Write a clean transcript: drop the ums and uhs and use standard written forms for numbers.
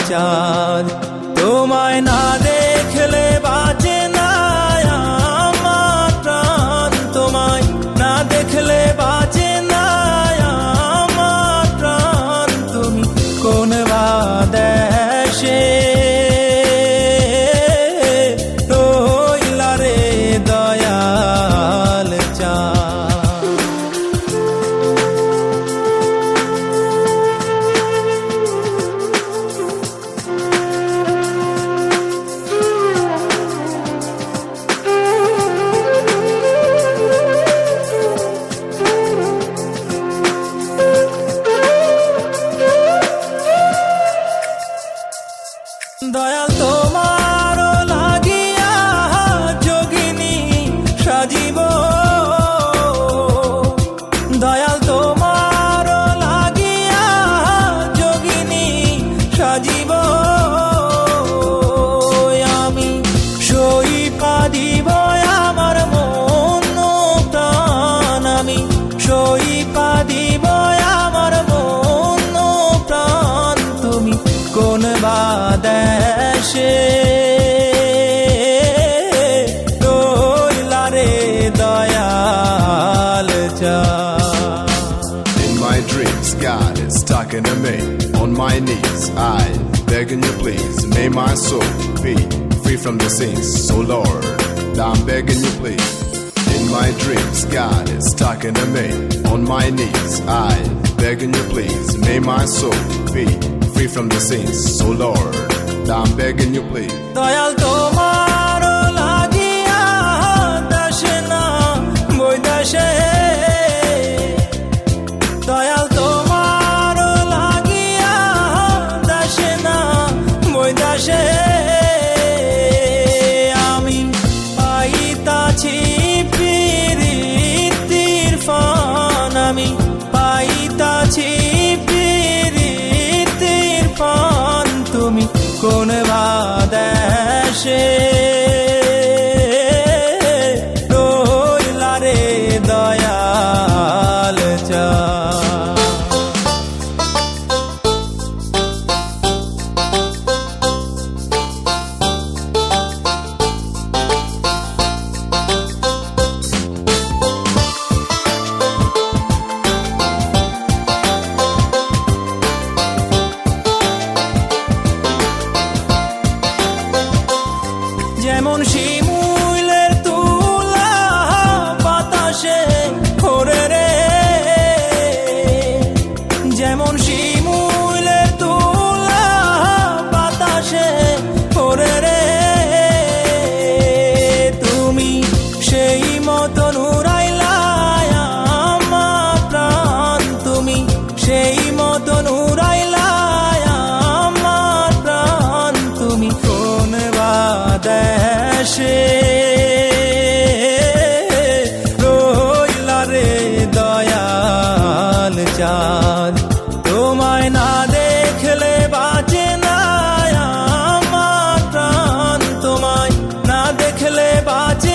চাঁদ তোমায় না দেখলে বাঁচে না আমার প্রাণ তোমায় না দেখলে বাঁচে না আমার প্রাণ তুমি কোন বা দেশে রইলা রে দয়াল চাঁদ দয়াল তোমার লাগিয়া যোগিনী সাজিব দয়াল তোমার লাগিয়া যোগিনী সাজিব আমি সই পাদিব আমার মন প্রাণ আমি সই পাদিব আমার মন প্রাণ তুমি কোন বা দেশে রইলা রে দয়াল চাঁদ In my dreams, God is talking to me. On my knees, I begging you please, may my soul be free from the sins. So Lord, I'm begging you please. In my dreams, God is talking to me. On my knees, I begging you please, may my soul be free from the sins. So Lord, I'm begging you please. Dayal তোমার লাগিয়া দাসে না বৈদাসে দয়াল তোমার লাগিয়া দাসে না বৈদাসে আমি পাইতাছি প্রীতির ফান আমি পাইতাছি প্রীতির ফান তুমি কোন বা দেশে রইলা রে দয়াল চাঁদ যেমন শিমুলের তুলা বাতাসে ওরে রে যেমন শিমুলের তুলা বাতাসে ওরে রে তুমি সেই মতন উড়াইলা আমার প্রাণ তুমি সেই মতন উড়াইলা আমার প্রাণ তুমি কোন বা দেশে রইলা রে দয়াল চাঁদ তোমায় না দেখলে বাঁচে না আমার প্রাণ তোমায় না দেখলে বাঁচে